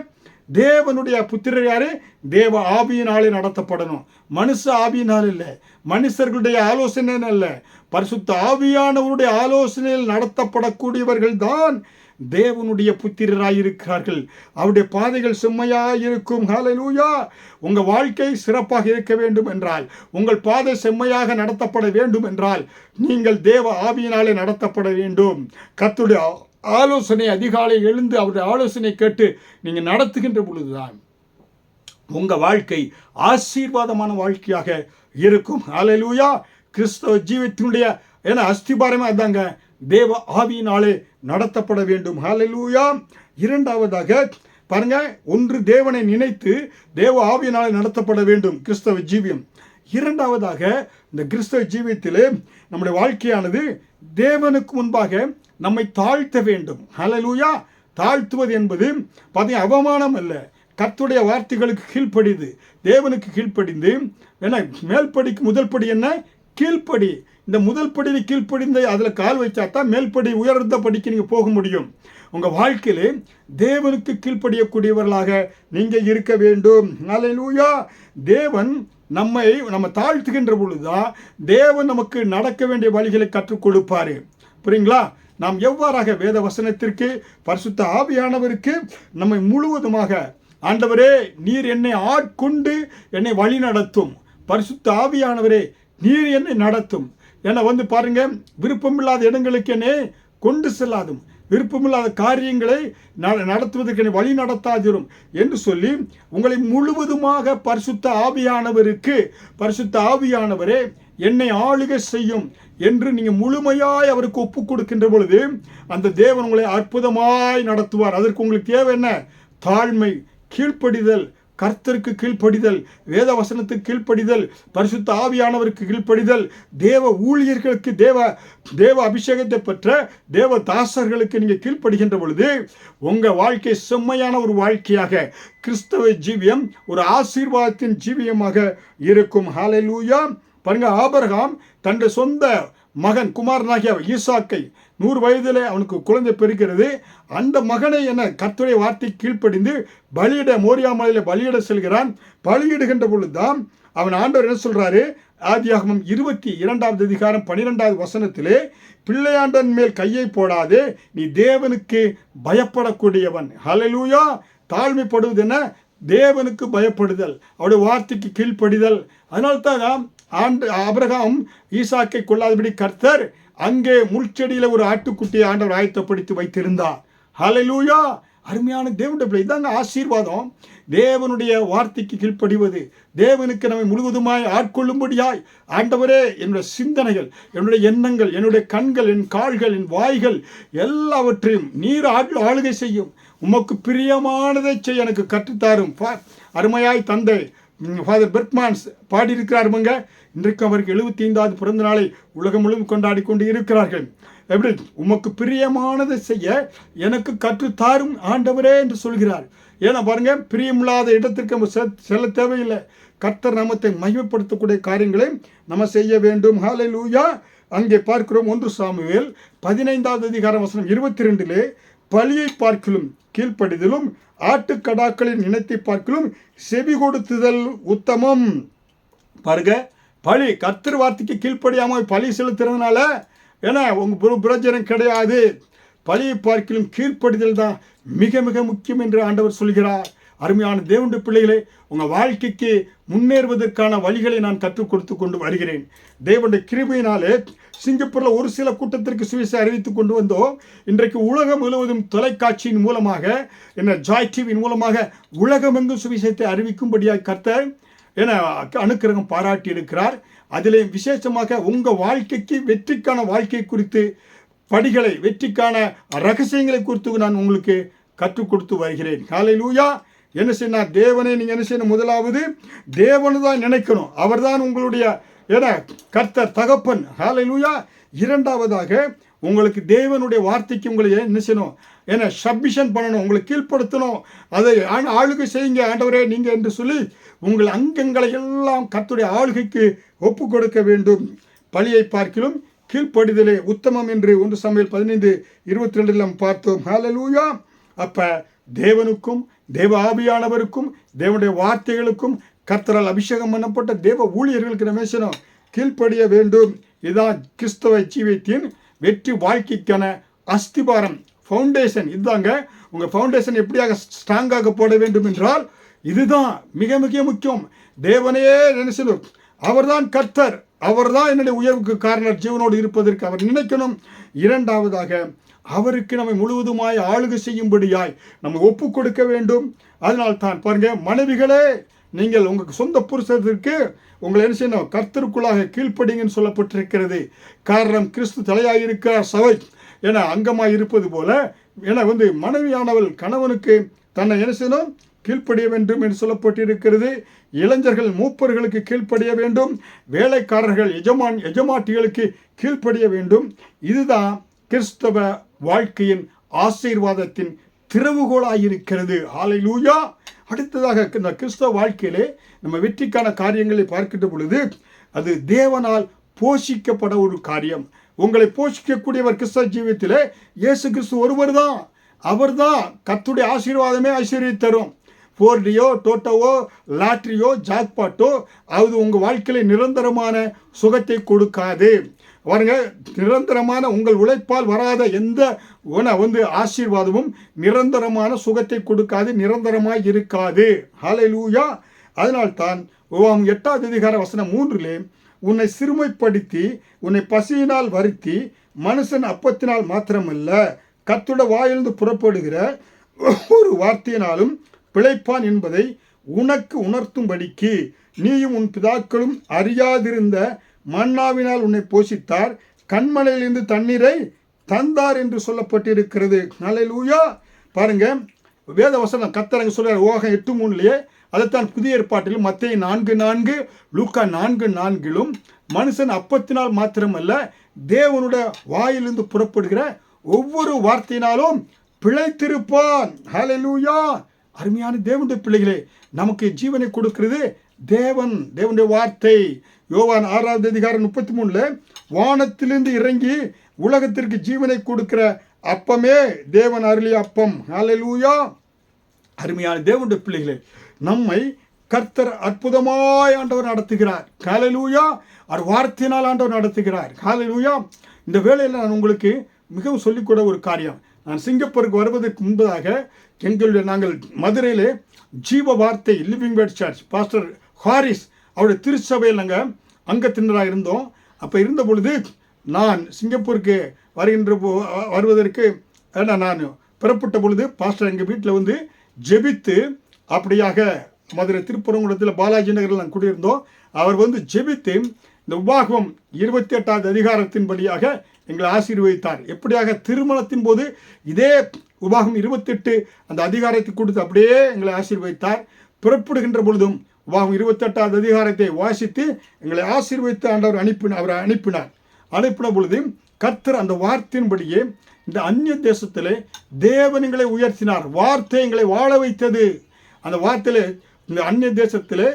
தேவனுடைய புத்திரர் யாரு? தேவ ஆவியினாலே நடத்தப்படணும். மனுஷ ஆவியினால் இல்லை, மனுஷர்களுடைய ஆலோசனை அல்ல, பரிசுத்த ஆவியானவருடைய ஆலோசனையில் நடத்தப்படக்கூடியவர்கள் தான் தேவனுடைய புத்திரராயிருக்கிறார்கள். அவருடைய பாதைகள் செம்மையாயிருக்கும். ஹல்லேலூயா. உங்கள் வாழ்க்கை சிறப்பாக இருக்க வேண்டும் என்றால், உங்கள் பாதை செம்மையாக நடத்தப்பட வேண்டும் என்றால், நீங்கள் தேவ ஆவியினாலே நடத்தப்பட வேண்டும். கர்த்தருடைய ஆலோசனை, அதிகாலை எழுந்து அவருடைய ஆலோசனை கேட்டு நீங்கள் நடத்துகின்ற பொழுதுதான் உங்கள் வாழ்க்கை ஆசீர்வாதமான வாழ்க்கையாக இருக்கும். ஹல்லேலூயா. கிறிஸ்தவ ஜீவியத்தினுடைய அஸ்திபாரமே அதாங்க, தேவ ஆவியினாலே நடத்தப்பட வேண்டும். ஹல்லேலூயா. இரண்டாவதாக பாருங்க, ஒன்று தேவனை நினைத்து தேவ ஆவியினாலே நடத்தப்பட வேண்டும் கிறிஸ்தவ ஜீவியம். இரண்டாவதாக இந்த கிறிஸ்தவ ஜீவியத்திலே நம்முடைய வாழ்க்கையானது தேவனுக்கு முன்பாக நம்மை தாழ்த்த வேண்டும். ஹல்லேலூயா. தாழ்த்துவது என்பது பார்த்தீங்கன்னா அவமானம் அல்ல, கர்த்தருடைய வார்த்தைகளுக்கு கீழ்ப்படிது, தேவனுக்கு கீழ்ப்படிந்து. மேல்படிக்கு முதல் படி என்ன? கீழ்ப்படி. இந்த முதல் படியில் கீழ்ப்படிந்து அதில் கால் வைச்சா தான் மேல்படி, உயர்ந்த படிக்கு நீங்கள் போக முடியும். உங்கள் வாழ்க்கையிலே தேவனுக்கு கீழ்ப்படியக்கூடியவர்களாக நீங்கள் இருக்க வேண்டும். ஹல்லேலூயா. தேவன் நம்ம தாழ்த்துகின்ற பொழுதுதான் தேவன் நமக்கு நடக்க வேண்டிய வழிகளை கற்றுக் கொடுப்பாரு. புரியுங்களா? நாம் எவ்வாறாக வேத வசனத்திற்கு, பரிசுத்த ஆவியானவருக்கு நம்மை முழுவதுமாக, ஆண்டவரே நீர் என்னை ஆட்கொண்டு என்னை வழி நடத்தும், பரிசுத்த ஆவியானவரே நீர் என்னை நடத்தும், என்னை பாருங்க, விருப்பமில்லாத இடங்களுக்கு என்னை கொண்டு செல்லாதும், விருப்பமில்லாத காரியங்களை நடத்துவதற்கு என்னை வழி நடத்தாதிரும் என்று சொல்லி உங்களை முழுவதுமாக பரிசுத்த ஆவியானவருக்கு, பரிசுத்த ஆவியானவரே என்னை ஆளுகை செய்யும் என்று நீங்கள் முழுமையாய் அவருக்கு ஒப்பு கொடுக்கின்ற பொழுது அந்த தேவன் உங்களை அற்புதமாய் நடத்துவார். அதற்கு உங்களுக்கு தேவை என்ன? தாழ்மை, கீழ்ப்படிதல், கர்த்தருக்கு கீழ்ப்படிதல், வேத வசனத்துக்கு கீழ்ப்படிதல், பரிசுத்த ஆவியானவருக்கு கீழ்ப்படிதல், தேவ ஊழியர்களுக்கு தேவ அபிஷேகத்தை பெற்ற தேவ தாசர்களுக்கு நீங்கள் கீழ்ப்படுகின்ற பொழுது உங்கள் வாழ்க்கை செம்மையான ஒரு வாழ்க்கையாக, கிறிஸ்தவ ஜீவியம் ஒரு ஆசீர்வாதத்தின் ஜீவியமாக இருக்கும். ஹல்லேலூயா. பாருங்க, ஆபிரகாம் தன்னுடைய சொந்த மகன் குமாரனாகிய ஈசாக்கை 100 வயதிலே அவனுக்கு குழந்தை பெறுகிறது. அந்த மகனை கர்த்தருடைய வார்த்தை கீழ்ப்படிந்து பலியிட மோரியா மலையில பலியிட செல்கிறான். பலியிடுகின்ற பொழுதுதான் அவன் ஆண்டவர் என்ன சொல்றாரு? ஆதியாகமம் 22 அதிகாரம் 12வது வசனத்திலே, பிள்ளையாண்டன் மேல் கையை போடாதே, நீ தேவனுக்கு பயப்படக்கூடியவன். ஹல்லேலூயா. தாழ்மைப்படுவது என்ன? தேவனுக்கு பயப்படுதல், அவருடைய வார்த்தைக்கு கீழ்ப்படிதல். அதனால்தான் ஆபிரகாம் ஈசாக்கை கொள்ளாதபடி கர்த்தர் அங்கே முள்செடியில ஒரு ஆட்டுக்குட்டியை ஆண்டவர் ஆயத்தப்படுத்தி வைத்திருந்தார். ஹல்லேலூயா. அருமையான தேவனுடைய பிள்ளை, இதாங்க ஆசீர்வாதம். தேவனுடைய வார்த்தைக்கு கீழ்ப்படிவது, தேவனுக்கு நம்மை முழுவதுமாய் ஆட்கொள்ளும்படியாய், ஆண்டவரே என்னுடைய சிந்தனைகள், என்னுடைய எண்ணங்கள், என்னுடைய கண்கள், என் கால்கள், என் வாய்கள் எல்லாவற்றையும் நீர் ஆளுகை செய்யும். உமக்கு பிரியமானதை செய்ய எனக்கு கற்றுத்தாரும். அருமையாய் தந்தை ஃபாதர் பெர்க்மான்ஸ் பாடியிருக்கிறாருங்க. இன்றைக்கு அவருக்கு 75வது பிறந்த நாளை உலகம் முழுவதும் கொண்டாடி கொண்டு இருக்கிறார்கள். எப்படி? உமக்கு பிரியமானதை செய்ய எனக்கு கற்றுத்தாரும் ஆண்டவரே என்று சொல்கிறார். ஏன்னா பாருங்க, பிரியமில்லாத இடத்திற்கு நம்ம செல்ல தேவையில்லை. கர்த்தர் நாமத்தை மகிமைப்படுத்தக்கூடிய காரியங்களை நம்ம செய்ய வேண்டும். ஹல்லேலூயா. அங்கே பார்க்கிறோம் 1 சாமுவேல் 15வது அதிகாரம் வசனம் 22லே, பலியை பார்க்கிலும் கீழ்ப்படிதலும் ஆட்டுக்கடாக்களின் இனத்தை பார்க்கிலும் செவி கொடுத்துதல் உத்தமம். பாருங்க, பலி கர்த்தர் வார்த்தைக்கு கீழ்ப்படியாமல் பலி செலுத்துறதுனால ஏன்னா உங்க பிரயோஜனம் கிடையாது. பலியை பார்க்கிலும் கீழ்ப்படிதல் தான் மிக மிக முக்கியம் என்று ஆண்டவர் சொல்கிறார். அருமையான தேவனுடைய பிள்ளைகளே, உங்கள் வாழ்க்கைக்கு முன்னேறுவதற்கான வழிகளை நான் கற்றுக் கொடுத்து கொண்டு வருகிறேன். தேவனுடைய கிருபையினாலே சிங்கப்பூரில் ஒரு சில கூட்டத்திற்கு சுவிசேஷம் அறிவித்து கொண்டு வந்தோம். இன்றைக்கு உலகம் முழுவதும் தொலைக்காட்சியின் மூலமாக, ஜாய் டிவியின் மூலமாக உலகமெங்கும் சுவிசேஷத்தை அறிவிக்கும்படியாக கர்த்தர் அனுக்கிரகம் பாராட்டி இருக்கிறார். அதிலே விசேஷமாக உங்கள் வாழ்க்கைக்கு வெற்றிக்கான வாழ்க்கை குறித்து படிகளை, வெற்றிக்கான ரகசியங்களை குறித்து நான் உங்களுக்கு கற்றுக் கொடுத்து வருகிறேன். ஹல்லேலூயா. என்ன செய்யணும்? தேவனை நீங்கள் என்ன செய்யணும்? முதலாவது தேவனை தான் நினைக்கணும். அவர் தான் உங்களுடைய கர்த்தர், தகப்பன். ஹல்லேலூயா. இரண்டாவதாக உங்களுக்கு தேவனுடைய வார்த்தைக்கு உங்களை என்ன செய்யணும்? சப்மிஷன் பண்ணணும், உங்களை கீழ்ப்படுத்தணும். அதை ஆளுகை செய்யுங்க ஆண்டவரே நீங்கள் என்று சொல்லி உங்கள் அங்கங்களை எல்லாம் கர்த்தருடைய ஆளுகைக்கு ஒப்பு கொடுக்க வேண்டும். பலியை பார்க்கிலும் கீழ்ப்படிதலே உத்தமம் என்று 1 சாமுவேல் 15:22 நாம் பார்த்தோம். ஹல்லேலூயா. அப்போ தேவனுக்கும் தேவ ஆவியானவருக்கும் தேவனுடைய வார்த்தைகளுக்கும் கர்த்தரால் அபிஷேகம் பண்ணப்பட்ட தேவ ஊழியர்களுக்கு நம்ம கீழ்ப்படிய வேண்டும். இதுதான் கிறிஸ்தவ ஜீவியத்தின் வெற்றி வாழ்க்கைக்கான அஸ்திபாரம், ஃபவுண்டேஷன். இதுதாங்க உங்கள் ஃபவுண்டேஷன் எப்படியாக ஸ்ட்ராங்காக போட வேண்டும் என்றால் இதுதான் மிக மிக முக்கியம். தேவனையே நினைச்சணும், அவர்தான் கர்த்தர், அவர்தான் என்னுடைய உயர்வுக்கு காரணம், ஜீவனோடு இருப்பதற்கு அவர் நினைக்கணும். இரண்டாவதாக அவருக்கு நம்மை முழுவதுமாய் ஆளுகை செய்யும்படியாய் நம்ம ஒப்பு கொடுக்க வேண்டும். அதனால் தான் பாருங்க, மனைவிகளே நீங்கள் உங்கள் சொந்த புருஷத்திற்கு உங்களை என்ன செய்யணும்? கர்த்தருக்குள்ளாக கீழ்ப்படிங்கன்னு சொல்லப்பட்டிருக்கிறது. காரணம், கிறிஸ்து தலையாக இருக்கிற சபை அங்கமாக இருப்பது போல மனைவியானவள் கணவனுக்கு தன்னை என்ன செய்யணும்? கீழ்ப்படிய வேண்டும் என்று சொல்லப்பட்டிருக்கிறது. இளைஞர்கள் மூப்பர்களுக்கு கீழ்ப்படிய வேண்டும். வேலைக்காரர்கள் எஜமாட்டிகளுக்கு கீழ்ப்படிய வேண்டும். இதுதான் கிறிஸ்தவ வாழ்க்கையின் ஆசீர்வாதத்தின் திறவுகோலாயிருக்கிறது. ஹல்லேலூயா. அடுத்ததாக இந்த கிறிஸ்தவ வாழ்க்கையிலே நம்ம வெற்றிக்கான காரியங்களை பார்க்கின்ற பொழுது அது தேவனால் போஷிக்கப்பட ஒரு காரியம். உங்களை போஷிக்கக்கூடியவர் கிறிஸ்தவ ஜீவியத்திலே இயேசு கிறிஸ்து ஒருவர் தான். அவர் தான் கர்த்தருடைய ஆசீர்வாதமே ஐஸ்வர்யம் தரும். 4Dயோ டோட்டோவோ லாட்ரியோ ஜாக்பாட்டோ அது உங்கள் வாழ்க்கையில் நிரந்தரமான சுகத்தை கொடுக்காது. பாருங்க, நிரந்தரமான உங்கள் உழைப்பால் வராத எந்த ஆசீர்வாதமும் நிரந்தரமான சுகத்தை கொடுக்காது, நிரந்தரமாய் இருக்காது. ஹல்லேலூயா. அதனால்தான் 8வது அதிகாரம் வசனம் 3 உன்னை சிறுமைப்படுத்தி உன்னை பசியினால் வருத்தி மனுஷன் அப்பத்தினால் மாத்திரமல்ல கர்த்தருடைய வாயிலிருந்து புறப்படுகிற ஒரு வார்த்தையினாலும் பிழைப்பான் என்பதை உனக்கு உணர்த்தும்படிக்கு நீயும் உன் பிதாக்களும் அறியாதிருந்த மன்னாவினால் உன்னை போஷித்தார், கண்மலையிலிருந்து தண்ணீரை தந்தார் என்று சொல்லப்பட்டிருக்கிறது. ஹல்லேலூயா. பாருங்க, வேத வசனம் கர்த்தர் சொல்றார். 8:3 அதைத்தான் புதிய ஏற்பாட்டிலும் மத்தேயு 4:4 லூக்கா 4:4 மனுஷன் அப்பத்தினால் மாத்திரமல்ல தேவனுடைய வாயிலிருந்து புறப்படுகிற ஒவ்வொரு வார்த்தையினாலும் பிழைத்திருப்பான். ஹல்லேலூயா. அருமையான தேவனுடைய பிள்ளைகளே, நமக்கு ஜீவனை கொடுக்கிறது தேவனுடைய வார்த்தை. யோவான் 6:33 வானத்திலிருந்து இறங்கி உலகத்திற்கு ஜீவனை கொடுக்கிற அப்பமே தேவன் அருளிய அப்பம். ஹல்லேலூயா. அருமையான தேவனுடைய பிள்ளைகளே, நம்மை கர்த்தர் அற்புதமாய் ஆண்டவர் நடத்துகிறார். ஹல்லேலூயா. அவர் வார்த்தையினால் ஆண்டவர் நடத்துகிறார். ஹல்லேலூயா. இந்த வேளையில் நான் உங்களுக்கு மிகவும் சொல்லிக்கூட ஒரு காரியம். நான் சிங்கப்பூருக்கு வருவதற்கு முன்பதாக நாங்கள் மதுரையிலே ஜீவ வார்த்தை living word church pastor Harris அவருடைய திருச்சபையில் நாங்கள் அங்கத்தினராக இருந்தோம். அப்போ இருந்த பொழுது நான் சிங்கப்பூருக்கு வருவதற்கு நான் புறப்பட்ட பொழுது பாஸ்டர் எங்கள் வீட்டில் வந்து ஜெபித்து, அப்படியாக மதுரை திருப்பரங்குன்றத்தில் பாலாஜி நகரில் நாங்கள் குடியிருந்தோம். அவர் வந்து ஜெபித்து இந்த உபாகமம் 28வது அதிகாரத்தின்படியாக எங்களை ஆசீர்வதித்தார். எப்படியாக திருமணத்தின் போது இதே உபாகம் 28 அந்த அதிகாரத்தை கொடுத்து அப்படியே எங்களை ஆசீர்வதித்தார். புறப்படுகின்ற பொழுதும் உபாகம் 28வது அதிகாரத்தை வாசித்து எங்களை ஆசீர்வதித்து ஆண்டவர் அவரை அனுப்பின பொழுது கர்த்தர் அந்த வார்த்தையின்படியே இந்த அந்நிய தேசத்திலே தேவன் எங்களை உயர்த்தினார். வார்த்தை எங்களை வாழ வைத்தது. அந்த வார்த்தையிலே இந்த அந்நிய தேசத்திலே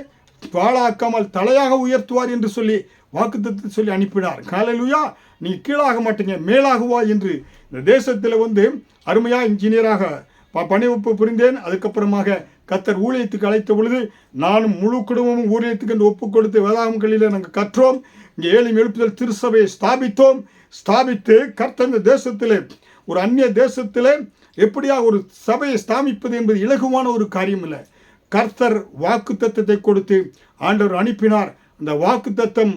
வாழாக்காமல் தலையாக உயர்த்துவார் என்று சொல்லி வாக்குத்தத்தத்தை சொல்லி அனுப்பினார். ஹல்லேலூயா. நீ கீழாக மாட்டீங்க, மேலாகுவா என்று இந்த தேசத்தில் வந்து அருமையாக இன்ஜினியராக பணிவகுப்பு புரிந்தேன். அதுக்கப்புறமாக கர்த்தர் ஊழியத்துக்கு அழைத்த பொழுது நானும் முழு குடும்பமும் ஊழியத்துக்கு என்று ஒப்புக் கொடுத்து வேதாகமங்களில் நாங்கள் கற்றோம். இங்கே ஏழு எழுப்புதல் திருச்சபையை ஸ்தாபித்து கர்த்தர் இந்த தேசத்திலே ஒரு அந்நிய தேசத்திலே எப்படியா ஒரு சபையை ஸ்தாபிப்பது என்பது இலகுவான ஒரு காரியம் இல்லை. கர்த்தர் வாக்கு தத்தத்தை கொடுத்து ஆண்டவர் அனுப்பினார். அந்த வாக்கு தத்தம்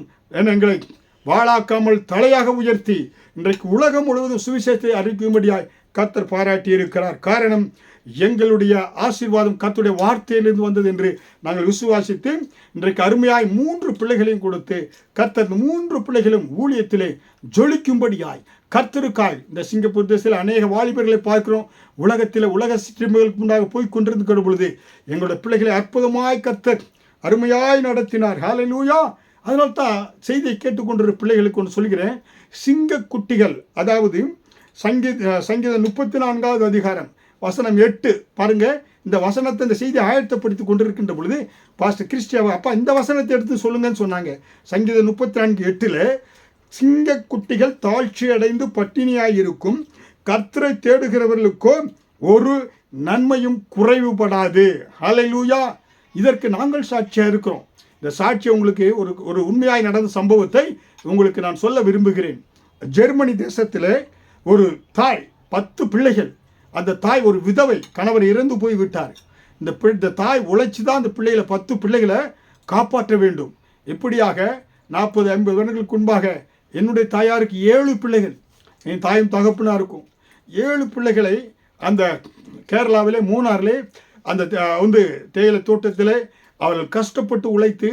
எங்களை வாழாக்காமல் தலையாக உயர்த்தி இன்றைக்கு உலகம் முழுவதும் சுவிசேஷத்தை அறிவிக்கும்படியாய் கர்த்தர் பாராட்டி இருக்கிறார். காரணம், எங்களுடைய ஆசீர்வாதம் கர்த்தருடைய வார்த்தையிலிருந்து வந்தது என்று நாங்கள் விசுவாசித்து இன்றைக்கு அருமையாய் 3 பிள்ளைகளையும் கொடுத்து கர்த்தர் 3 பிள்ளைகளும் ஊழியத்திலே ஜொலிக்கும்படியாய் கர்த்தருக்காய் இந்த சிங்கப்பூர் தேசத்தில் அநேக வாலிபர்களை பார்க்கிறோம். உலக சிற்றிமைகளுக்கு முன்னாக போய் கொண்டிருக்கிற பொழுது எங்களுடைய பிள்ளைகளை அற்புதமாய் கர்த்தர் அருமையாய் நடத்தினார். ஹல்லேலூயா. அதனால தான் செய்தியை கேட்டுக்கொண்டிருக்கிற பிள்ளைகளுக்கு ஒன்று சொல்கிறேன். சிங்கக்குட்டிகள், அதாவது சங்கீதம் 34வது அதிகாரம் வசனம் 8 பாருங்க. இந்த வசனத்தை இந்த செய்தியை ஆயத்தப்படுத்தி கொண்டிருக்கின்ற பொழுது பாஸ்டர் கிறிஸ்டியாவை அப்பா இந்த வசனத்தை எடுத்து சொல்லுங்கன்னு சொன்னாங்க. சங்கீதம் 34:8 சிங்கக்குட்டிகள் தாழ்ச்சி அடைந்து பட்டினியாயிருக்கும், கர்த்தரை தேடுகிறவர்களுக்கோ ஒரு நன்மையும் குறைவுபடாது. ஹல்லேலூயா. இதற்கு நாங்கள் சாட்சியாக இருக்கிறோம். இந்த சாட்சி உங்களுக்கு ஒரு உண்மையாய் நடந்த சம்பவத்தை உங்களுக்கு நான் சொல்ல விரும்புகிறேன். ஜெர்மனி தேசத்தில் ஒரு தாய் 10 பிள்ளைகள். அந்த தாய் ஒரு விதவை, கணவர் இறந்து போய் விட்டார். இந்த தாய் உழைச்சி தான் அந்த 10 பிள்ளைகளை காப்பாற்ற வேண்டும். எப்படியாக 40-50 வருடங்களுக்கு முன்பாக என்னுடைய தாயாருக்கு 7 பிள்ளைகள், என் தாயும் தகப்பனாக இருக்கும் 7 பிள்ளைகளை அந்த கேரளாவிலே மூணாரிலே அந்த வந்து தேயிலை தோட்டத்தில் அவர்கள் கஷ்டப்பட்டு உழைத்து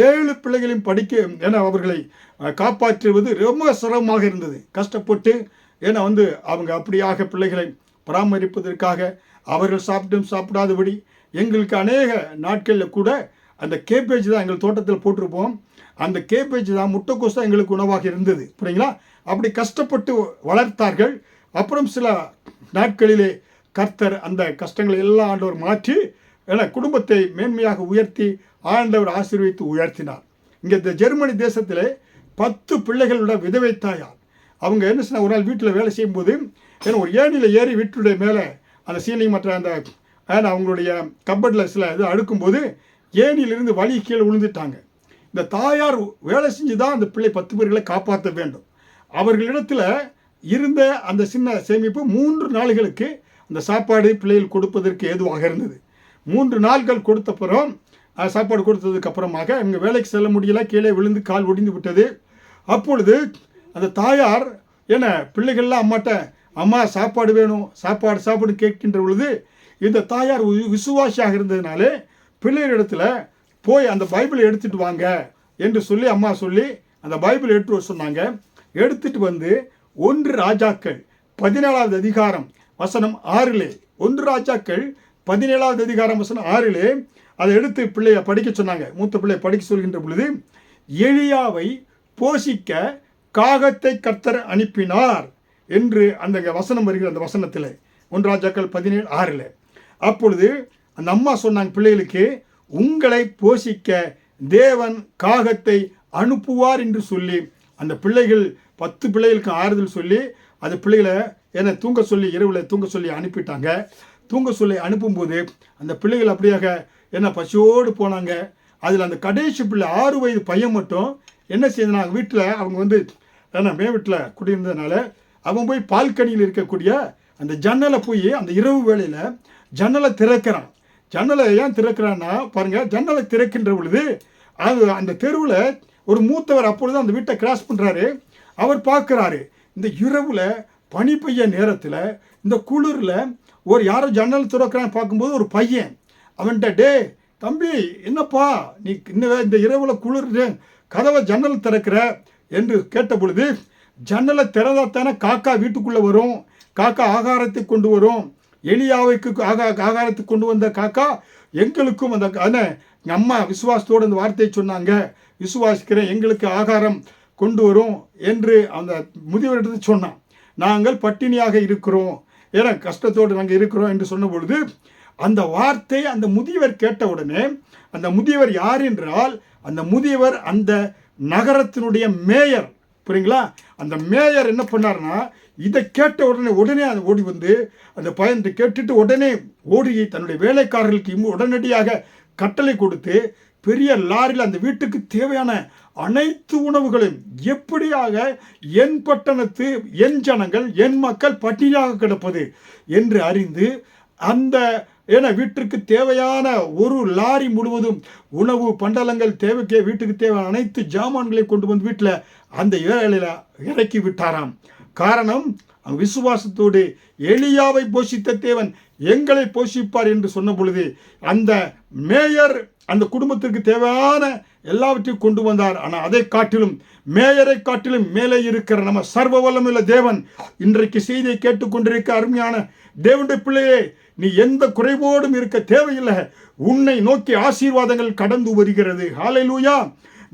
7 பிள்ளைகளையும் படிக்க என அவர்களை காப்பாற்றுவது ரொம்ப சிரமமாக இருந்தது. கஷ்டப்பட்டு ஏன்னா வந்து அவங்க அப்படியாக பிள்ளைகளை பராமரிப்பதற்காக அவர்கள் சாப்பிடாதபடி எங்களுக்கு அநேக நாட்களில் கூட அந்த கேபேஜ் தான் எங்கள் தோட்டத்தில் போட்டிருப்போம். அந்த கேபேஜ் தான் முட்டைக்கோஸ் தான் எங்களுக்கு உணவாக இருந்தது. புரியுங்களா? அப்படி கஷ்டப்பட்டு வளர்த்தார்கள். அப்புறம் சில நாட்களிலே கர்த்தர் அந்த கஷ்டங்களை எல்லாம் ஆண்டவர் மாற்றி என குடும்பத்தை மேன்மையாக உயர்த்தி ஆண்டவர் ஆசீர்வதித்து உயர்த்தினார். இங்கே இந்த ஜெர்மனி தேசத்தில் 10 பிள்ளைகளோட விதவை தாயார். அவங்க என்ன சொன்ன, ஒரு நாள் வீட்டில் வேலை செய்யும்போது ஏன்னா ஒரு ஏணியில் ஏறி வீட்டுடைய மேலே அந்த சீலிங் மற்ற அந்த அவங்களுடைய கப்பட்டில் சில இது அடுக்கும்போது ஏணியிலிருந்து வழி கீழே விழுந்துட்டாங்க. இந்த தாயார் வேலை செஞ்சு தான் அந்த பிள்ளை 10 பேர்களை காப்பாற்ற வேண்டும். அவர்களிடத்தில் இருந்த அந்த சின்ன சேமிப்பு 3 நாள்களுக்கு அந்த சாப்பாடு பிள்ளைகள் கொடுப்பதற்கு ஏதுவாக இருந்தது. 3 நாட்கள் கொடுத்தப்புறம் சாப்பாடு கொடுத்ததுக்கு அப்புறமாக இவங்க வேலைக்கு செல்ல முடியல, கீழே விழுந்து கால் ஒடிந்து விட்டது. அப்பொழுது அந்த தாயார் என்ன பிள்ளைகள்லாம் அம்மாட்ட அம்மா சாப்பாடு வேணும், சாப்பாடு கேட்கின்ற பொழுது இந்த தாயார் விசுவாசியாக இருந்ததுனாலே பிள்ளைகளிடத்தில் போய் அந்த பைபிளை எடுத்துகிட்டு வாங்க என்று சொல்லி அம்மா சொல்லி அந்த பைபிளை எடுத்து வர சொன்னாங்க. எடுத்துகிட்டு வந்து 1 ராஜாக்கள் 17வது அதிகாரம் வசனம் 6 1 ராஜாக்கள் 17வது அதிகாரம் வசனம் 6 அதை எடுத்து பிள்ளையை படிக்க சொன்னாங்க. மூத்த பிள்ளையை படிக்க சொல்கின்ற பொழுது, எலியாவை போஷிக்க காகத்தை கர்த்தர் அனுப்பினார் என்று அந்த வசனம் வருகிற அந்த வசனத்தில் 1 ராஜாக்கள் 17:6. அப்பொழுது அந்த அம்மா சொன்னாங்க பிள்ளைகளுக்கு, உங்களை போஷிக்க தேவன் காகத்தை அனுப்புவார் என்று சொல்லி அந்த பிள்ளைகள் 10 பிள்ளைகளுக்கு ஆறுதல் சொல்லி அந்த பிள்ளைகளை என்னை தூங்க சொல்லி இரவில் தூங்க சொல்லி அனுப்பிட்டாங்க. தூங்க சொல்லி அனுப்பும்போது அந்த பிள்ளைகள் அப்படியாக என்ன பசியோடு போனாங்க. அதில் அந்த கடைசி பிள்ளை 6 வயது பையன் மட்டும் என்ன செய்யறாங்க, வீட்டில் அவங்க ஏன்னா மே வீட்டில் குடியிருந்ததுனால அவன் போய் பால்கனியில் இருக்கக்கூடிய அந்த ஜன்னலை போய் அந்த இரவு வேளையில் ஜன்னலை திறக்கிறான். ஜன்னலை ஏன் திறக்கிறான்னா பாருங்கள், ஜன்னலை திறக்கின்ற பொழுது அந்த தெருவில் ஒரு மூத்தவர் அப்பொழுது அந்த வீட்டை கிராஸ் பண்ணுறாரு. அவர் பார்க்குறாரு, இந்த இரவில் பனி பெய்ய நேரத்தில் இந்த குளிரில் யாரோ ஜன்னல் திறக்கிறான்னு பார்க்கும்போது ஒரு பையன் அவன்கிட்ட, டே தம்பி என்னப்பா நீ இன்னும் இந்த இரவில் குளிர் கதவை ஜன்னல் திறக்கிற என்று கேட்ட பொழுது, ஜன்னலை திறந்தாத்தானே காக்கா வீட்டுக்குள்ளே வரும், காக்கா ஆகாரத்தை கொண்டு வரும், எலியாவுக்கு ஆகாரத்தை கொண்டு வந்த காக்கா எங்களுக்கும் அந்த அம்மா விசுவாசத்தோடு அந்த வார்த்தையை சொன்னாங்க, விசுவாசிக்கிறேன் எங்களுக்கு ஆகாரம் கொண்டு வரும் என்று அந்த முதியவரிடத்தை சொன்னான். நாங்கள் பட்டினியாக இருக்கிறோம், ஏன்னா கஷ்டத்தோடு நாங்கள் இருக்கிறோம் என்று சொன்ன பொழுது அந்த வார்த்தை அந்த முதியவர் கேட்ட உடனே, அந்த முதியவர் யார் என்றால் அந்த முதியவர் அந்த நகரத்தினுடைய மேயர். புரியுங்களா? அந்த மேயர் என்ன பண்ணார்னா, இதை கேட்ட உடனே அதை ஓடி வந்து அந்த பையன் கேட்டுட்டு உடனே ஓடி தன்னுடைய வேலைக்காரர்களுக்கு உடனடியாக கட்டளை கொடுத்து பெரிய லாரியில் அந்த வீட்டுக்கு தேவையான அனைத்து உணவுகளையும், எப்படியாக என் பட்டணத்து என் ஜனங்கள் என் மக்கள் பட்டினியாக கிடப்பது என்று அறிந்து அந்த வீட்டிற்கு தேவையான ஒரு லாரி முழுவதும் உணவு பண்டலங்கள் தேவைக்கே வீட்டுக்கு தேவையான அனைத்து ஜாமான்களை கொண்டு வந்து வீட்டில் அந்த ஏழையில் இறக்கி விட்டாராம். காரணம், விசுவாசத்தோடு எலியாவை போஷித்த தேவன் எங்களை போஷிப்பார் என்று சொன்ன பொழுது அந்த மேயர் அந்த குடும்பத்திற்கு தேவையான எல்லாவற்றையும் கொண்டு வந்தார். ஆனால் அதை காட்டிலும் மேயரை காட்டிலும் மேலே இருக்கிற நம்ம சர்வ வல்லமையுள்ள தேவன் இன்றைக்கு செய்தியை கேட்டுக்கொண்டிருக்க அருமையான தேவனுடைய பிள்ளையே, நீ எந்த குறைவோடும் இருக்க தேவையில்லை. உன்னை நோக்கி ஆசீர்வாதங்கள் கடந்து வருகிறது. ஹல்லேலூயா!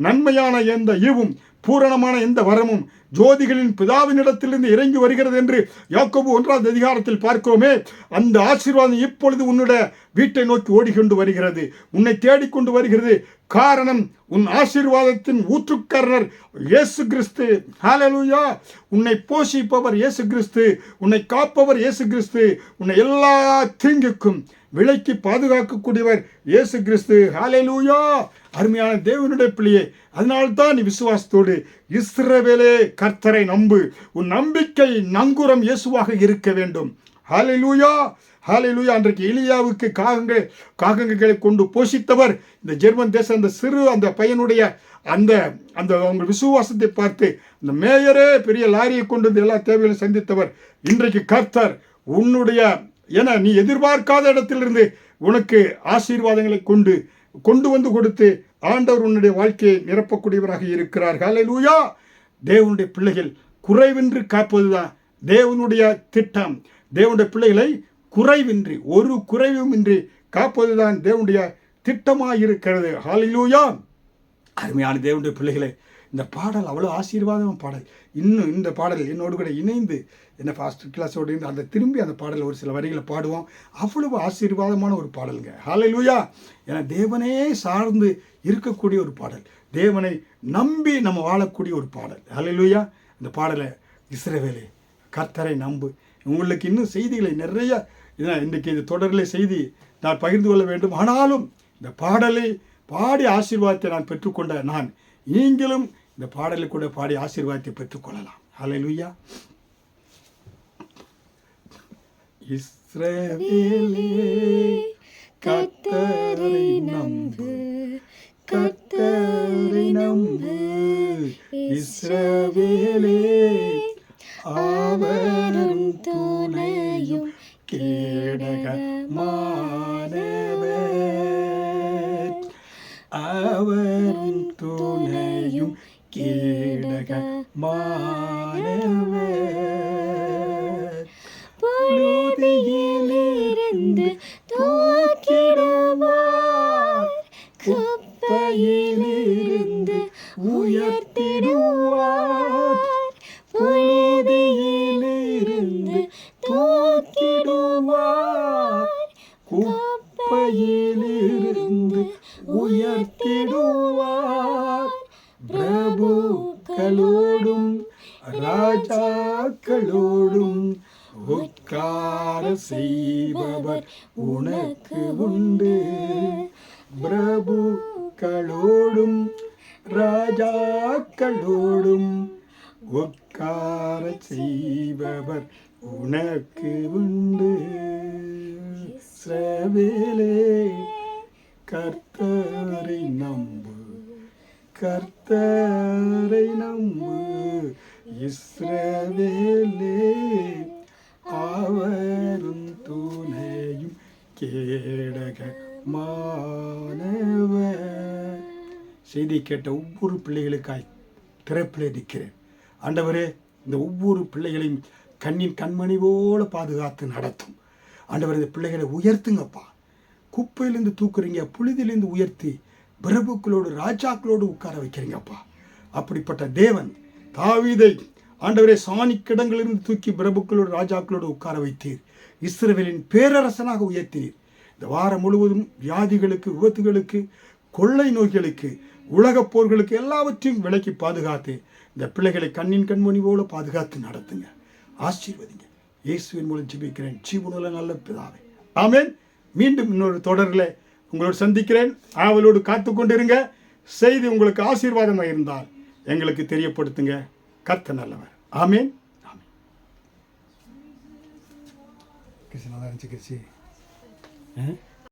நன்மையான எந்த ஈவும் பூரணமான எந்த வரமும் ஜோதிகளின் பிதாவினிடத்திலிருந்து இறங்கி வருகிறது என்று யாக்கோபு 1ஆம் அதிகாரத்தில் பார்க்கிறோமே. அந்த ஆசீர்வாதம் இப்பொழுது உன்னுடைய வீட்டை நோக்கி ஓடிக்கொண்டு வருகிறது, உன்னை தேடிக்கொண்டு வருகிறது. காரணம், உன் ஆசீர்வாதத்தின் ஊற்றுக்காரர் இயேசு கிறிஸ்து. ஹல்லேலூயா! உன்னை போஷிப்பவர் இயேசு கிறிஸ்து, உன்னை காப்பவர் இயேசு கிறிஸ்து, உன்னை எல்லா தீங்குக்கும் விலைக்கு பாதுகாக்கக்கூடியவர் இயேசு கிறிஸ்து. ஹல்லேலூயா! அருமையான தேவனுடைய பிள்ளையே, அதனால்தான் நீ விசுவாசத்தோடு இஸ்ரவேலே கர்த்தரை நம்பு. உன் நம்பிக்கை நங்குரம் இயேசுவாக இருக்க வேண்டும். ஹல்லேலூயா! ஹல்லேலூயா! அன்றைக்கு எலியாவுக்கு காகங்களை கொண்டு போஷித்தவர் இந்த ஜெர்மன் தேசம் அந்த சிறு அந்த பையனுடைய அந்த அந்த அவங்க விசுவாசத்தை பார்த்து அந்த மேயரே பெரிய லாரியை கொண்டு வந்து எல்லா தேவைகளையும் சந்தித்தவர். இன்றைக்கு கர்த்தர் உன்னுடைய நீ எதிர்பார்க்காத இடத்திலிருந்து உனக்கு ஆசீர்வாதங்களை கொண்டு வந்து கொடுத்து ஆண்டவர் உன்னுடைய வாழ்க்கையை நிரப்பக்கூடியவராக இருக்கிறார். ஹல்லேலூயா! தேவனுடைய பிள்ளைகள் குறைவின்றி காப்பதுதான் தேவனுடைய திட்டம். தேவனுடைய பிள்ளைகளை குறைவின்றி, ஒரு குறைவுமின்றி காப்பதுதான் தேவனுடைய திட்டமாக இருக்கிறது. ஹல்லேலூயா! அருமையான தேவனுடைய பிள்ளைகளை, இந்த பாடல் அவ்வளோ ஆசீர்வாதமான பாடல். இன்னும் இந்த பாடல் என்னோடு கூட இணைந்து ஃபாஸ்ட் கிளாஸோடு இருந்து அந்த திரும்பி அந்த பாடல் ஒரு சில வரிகளை பாடுவோம். அவ்வளவு ஆசீர்வாதமான ஒரு பாடலுங்க. ஹல்லேலூயா! ஏன்னா தேவனே சார்ந்து இருக்கக்கூடிய ஒரு பாடல், தேவனை நம்பி நம்ம வாழக்கூடிய ஒரு பாடல். ஹல்லேலூயா! இந்த பாடலை இஸ்ரவேலே கர்த்தரை நம்பு. உங்களுக்கு இன்னும் செய்திகளை நிறைய இன்றைக்கி இந்த தொடரில் செய்தி நான் பகிர்ந்து கொள்ள வேண்டும். ஆனாலும் இந்த பாடலை பாடி ஆசீர்வாதத்தை நான் பெற்றுக்கொண்ட நீங்களும் இந்த பாடலை கூட பாடி ஆசீர்வாதத்தை பெற்றுக்கொள்ளலாம். ஹல்லேலூயா! இஸ்ரவேலே கர்த்தரை நம்பு, கர்த்தரை நம்பு. இஸ்ரவேலே அவரும் துணையும் கேடகமானவர், அவரும் துணையும் கேடகமானவர். புழுதியிலிருந்து தூக்கிடுவார், புழுதியிலிருந்து உயர்த்திடுவார், புழுதியிலிருந்து தூக்கிடுவார், குப்பையிலிருந்து உயர்த்திடுவார். பிரபுக்களோடும் ராஜாக்களோடும் உட்கார செய்பவர் உனக்கு உண்டு. பிரபுக்களோடும் ராஜாக்களோடும் உட்கார செய்பவர் உனக்கு உண்டு. இஸ்ரவேலே கர்த்தரை நம்பு, கர்த்தரை நம்பு. இஸ்ரவேலே அவரும் துணையும் கேடகமானவர். செய்தி கேட்ட ஒவ்வொரு பிள்ளைகளுக்காய் திறப்பிலே நிற்கிறேன். ஆண்டவரே, இந்த ஒவ்வொரு பிள்ளைகளையும் கண்ணின் கண்மணி போல பாதுகாத்து நடத்தும். ஆண்டவர், இந்த பிள்ளைகளை உயர்த்துங்கப்பா. குப்பையிலேருந்து தூக்குறீங்க, புழுதியிலேருந்து உயர்த்தி பிரபுக்களோடு ராஜாக்களோடு உட்கார வைக்கிறீங்கப்பா. அப்படிப்பட்ட தேவன் தாவீதை ஆண்டவரே சாணிக்கிடங்களிலிருந்து தூக்கி பிரபுக்களோடு ராஜாக்களோடு உட்கார வைத்தீர். இஸ்ரவேலின் பேரரசனாக உயர்த்தினீர். இந்த வாரம் முழுவதும் வியாதிகளுக்கு, விபத்துகளுக்கு, கொள்ளை நோய்களுக்கு, உலகப் போர்களுக்கு எல்லாவற்றையும் விலக்கி பாதுகாத்து இந்த பிள்ளைகளை கண்ணின் கண்மணி போல பாதுகாத்து நடத்துங்க. ஆசீர்வதிங்க. இயேசுவின் மூலம் ஜெபிக்கிறேன் ஜீவனுள்ள நல்ல பிதாவே, ஆமென். மீண்டும் இன்னொரு தொடரில் உங்களோடு சந்திக்கிறேன். ஆவலோடு காத்து கொண்டிருங்க. செய்தி உங்களுக்கு ஆசீர்வாதமாக இருந்தால் எங்களுக்கு தெரியப்படுத்துங்க. கர்த்தர் நல்லவர். ஆமென். ஆமென். கிருஷ்ணா தான் கிருஷி